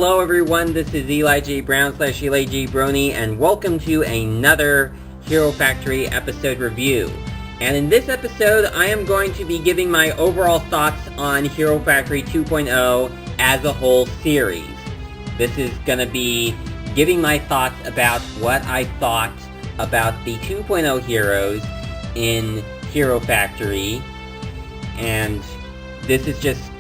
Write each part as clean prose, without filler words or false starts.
Hello everyone, this is Eli J. Brown / Eli J. Brony, and welcome to another Hero Factory episode review. And in this episode, I am going to be giving my overall thoughts on Hero Factory 2.0 as a whole series. This is going to be giving my thoughts about what I thought about the 2.0 heroes in Hero Factory, and this is just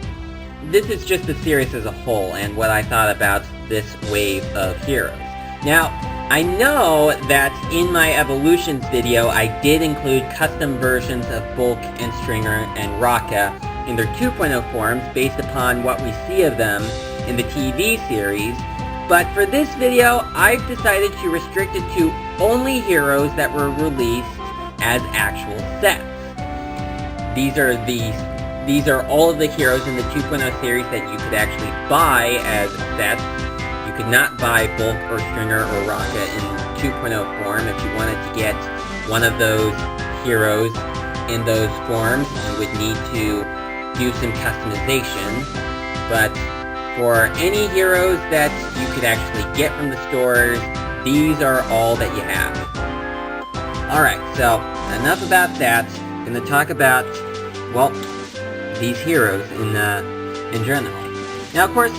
the series as a whole and what I thought about this wave of heroes. Now, I know that in my Evolutions video, I did include custom versions of Bulk and Stringer and Rocka in their 2.0 forms based upon what we see of them in the TV series, but for this video, I've decided to restrict it to only heroes that were released as actual sets. These are all of the heroes in the 2.0 series that you could actually buy as sets. You could not buy Bulk or Stringer or Rocka in 2.0 form. If you wanted to get one of those heroes in those forms, you would need to do some customization. But for any heroes that you could actually get from the stores, these are all that you have. Alright, so enough about that. I'm going to talk about, well, these heroes in general. Now, of course,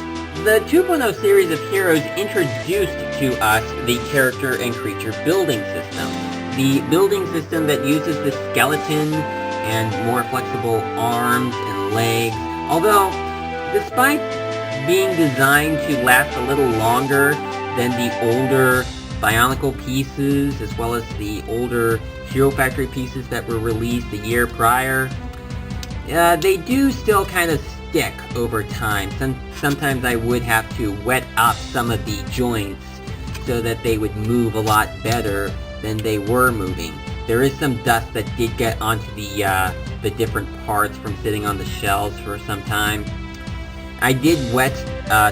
the 2.0 series of heroes introduced to us the character and creature building system. The building system that uses the skeleton and more flexible arms and legs. Although, despite being designed to last a little longer than the older Bionicle pieces, as well as the older Hero Factory pieces that were released the year prior, they do still kind of stick over time. Sometimes I would have to wet up some of the joints so that they would move a lot better than they were moving. There is some dust that did get onto the different parts from sitting on the shelves for some time. I did wet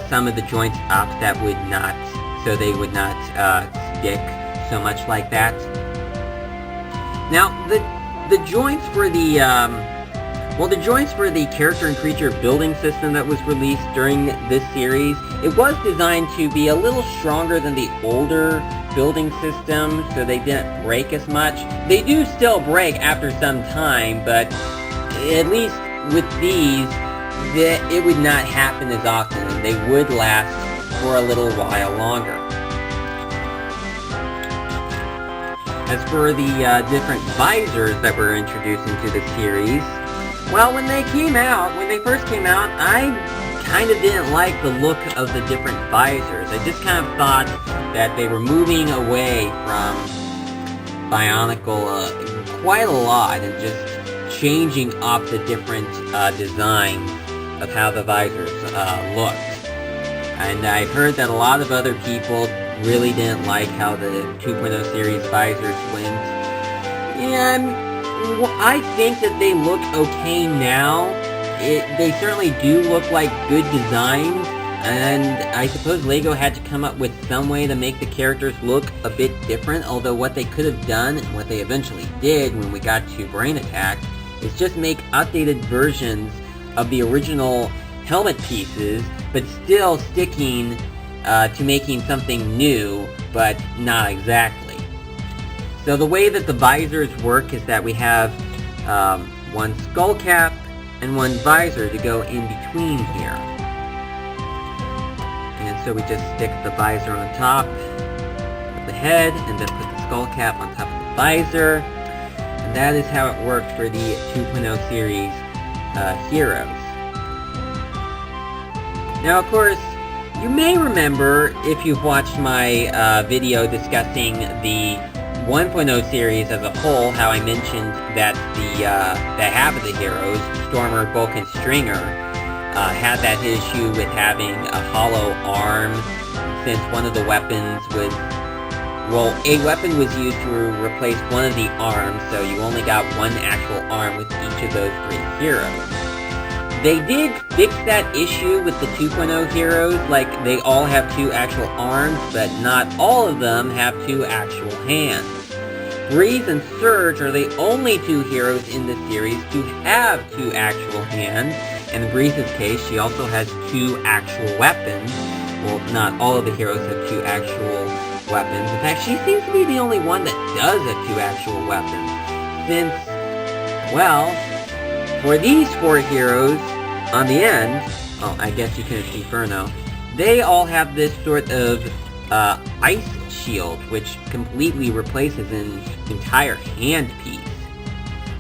some of the joints up that would not, so they would not stick so much like that. Now, the joints for the joints for the character and creature building system that was released during this series, it was designed to be a little stronger than the older building system, so they didn't break as much. They do still break after some time, but at least with these, it would not happen as often, and they would last for a little while longer. As for the different visors that were introduced into the series, well, when they first came out, I kind of didn't like the look of the different visors. I just kind of thought that they were moving away from Bionicle quite a lot and just changing up the different designs of how the visors looked. And I've heard that a lot of other people really didn't like how the 2.0 series visors went. Yeah, I think that they look okay now. They certainly do look like good designs, and I suppose LEGO had to come up with some way to make the characters look a bit different, although what they could have done, and what they eventually did when we got to Brain Attack, is just make updated versions of the original helmet pieces, but still sticking to making something new, but not exactly. So the way that the visors work is that we have one skull cap and one visor to go in between here. And so we just stick the visor on top of the head and then put the skull cap on top of the visor. And that is how it works for the 2.0 series heroes. Now, of course, you may remember, if you've watched my video discussing the 1.0 series as a whole, how I mentioned that that half of the heroes, Stormer, Bulk, and Stringer, had that issue with having a hollow arm, since one of the weapons was, well, a weapon was used to replace one of the arms, so you only got one actual arm with each of those three heroes. They did fix that issue with the 2.0 heroes, like they all have two actual arms, but not all of them have two actual hands. Breeze and Surge are the only two heroes in this series to have two actual hands, and in Breeze's case, she also has two actual weapons, well, not all of the heroes have 2 actual weapons. In fact, she seems to be the only one that does have 2 actual weapons. Since, well, for these 4 heroes, on the end, oh, I guess you couldn't see Furno, they all have this sort of ice shield, which completely replaces an entire hand piece.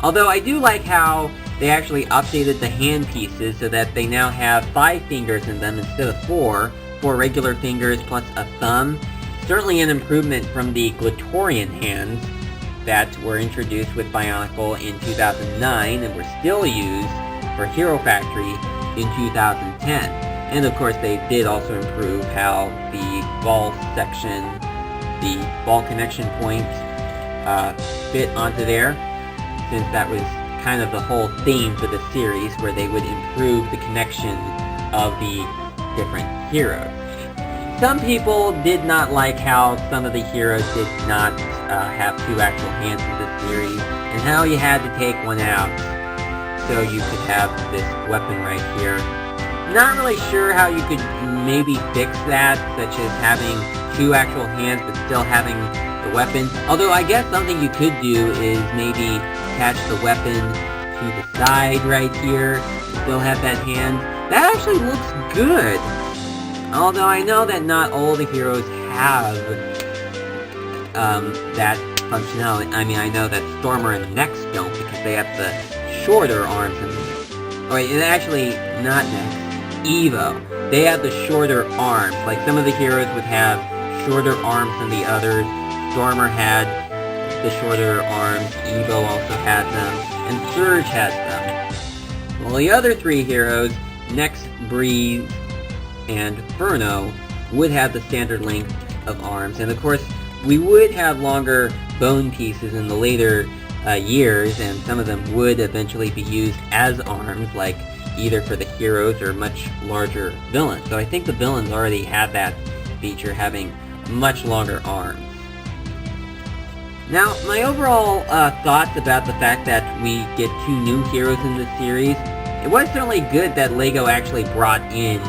Although I do like how they actually updated the hand pieces so that they now have 5 fingers in them instead of 4 regular fingers plus a thumb. Certainly an improvement from the Glatorian hands that were introduced with Bionicle in 2009 and were still used for Hero Factory in 2010. And of course they did also improve how the ball section, the ball connection points fit onto there, since that was kind of the whole theme for the series, where they would improve the connection of the different heroes. Some people did not like how some of the heroes did not have 2 actual hands in this series, and how you had to take one out so you could have this weapon right here. Not really sure how you could maybe fix that, such as having 2 actual hands but still having the weapon. Although I guess something you could do is maybe attach the weapon to the side right here, still have that hand. That actually looks good. Although I know that not all the heroes have that functionality. I mean, I know that Stormer and Nex don't, because they have the shorter arms. Oh wait, and actually, not Nex. Evo. They have the shorter arms. Like, some of the heroes would have shorter arms than the others. Stormer had the shorter arms, Evo also had them, and Surge has them. Well, the other 3 heroes, Nex, Breeze, and Furno, would have the standard length of arms. And of course, we would have longer bone pieces in the later years, and some of them would eventually be used as arms, like either for the heroes or much larger villains. So I think the villains already had that feature, having much longer arms. Now, my overall thoughts about the fact that we get 2 new heroes in this series, it was certainly good that LEGO actually brought in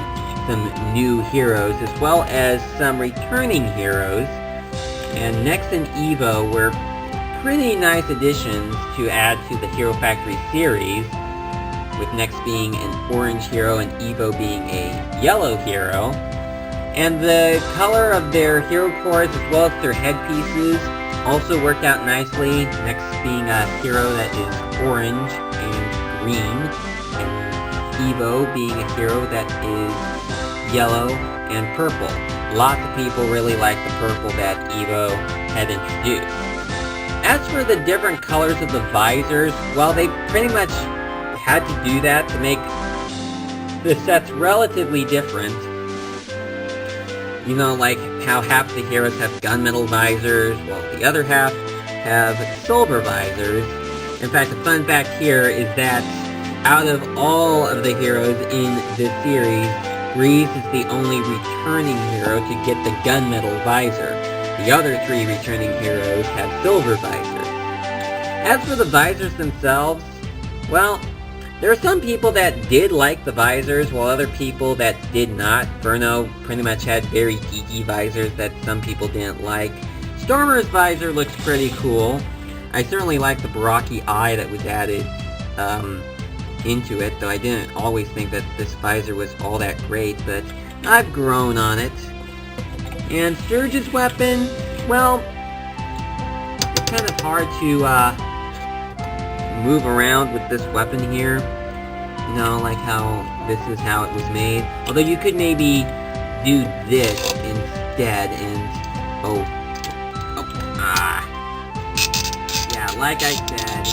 some new heroes, as well as some returning heroes, and Nex and Evo were pretty nice additions to add to the Hero Factory series, with Nex being an orange hero and Evo being a yellow hero. And the color of their hero cores, as well as their headpieces, also worked out nicely, Nex being a hero that is orange and green, and Evo being a hero that is yellow and purple. Lots of people really like the purple that Evo had introduced. As for the different colors of the visors, well, they pretty much had to do that to make the sets relatively different. You know, like how half the heroes have gunmetal visors, while the other half have silver visors. In fact, the fun fact here is that out of all of the heroes in this series, Breeze is the only returning hero to get the gunmetal visor. The other 3 returning heroes have silver visors. As for the visors themselves, well, there are some people that did like the visors, while other people that did not. Furno pretty much had very geeky visors that some people didn't like. Stormer's visor looks pretty cool. I certainly like the Baraki eye that was added into it, though I didn't always think that this visor was all that great, but I've grown on it. And Surge's weapon, well, it's kind of hard to move around with this weapon here. You know, like how this is how it was made. Although you could maybe do this instead, and yeah, like I said,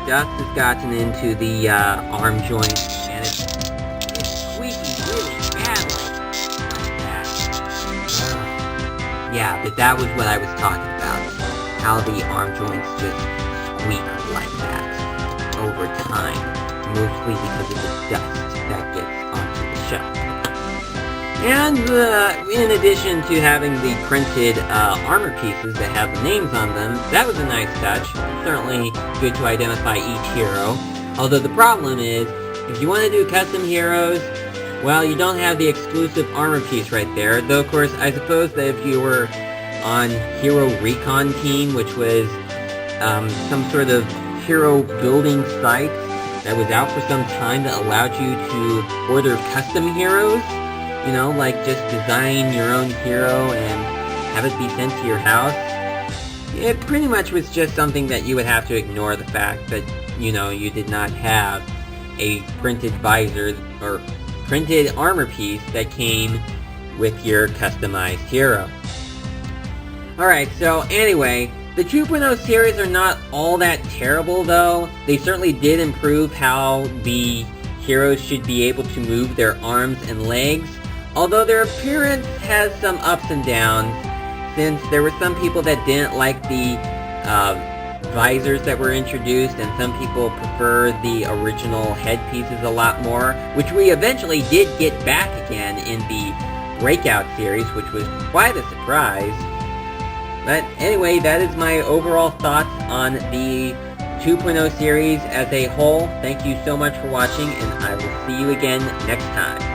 dust has gotten into the arm joint, and it's squeaky really badly like that. Yeah, but that was what I was talking about. How the arm joints just squeak like that over time, mostly because of the dust that gets onto the shelf. And in addition to having the printed armor pieces that have the names on them, that was a nice touch. Certainly good to identify each hero. Although the problem is, if you want to do custom heroes, Well, you don't have the exclusive armor piece right there, though of course I suppose that if you were on Hero Recon Team, which was some sort of hero building site that was out for some time that allowed you to order custom heroes, you know, like just design your own hero and have it be sent to your house. It pretty much was just something that you would have to ignore the fact that, you know, you did not have a printed visor or printed armor piece that came with your customized hero. Alright, so anyway, the 2.0 series are not all that terrible though. They certainly did improve how the heroes should be able to move their arms and legs, although their appearance has some ups and downs, since there were some people that didn't like the visors that were introduced, and some people prefer the original headpieces a lot more, which we eventually did get back again in the Breakout series, which was quite a surprise. But anyway, that is my overall thoughts on the 2.0 series as a whole. Thank you so much for watching, and I will see you again next time.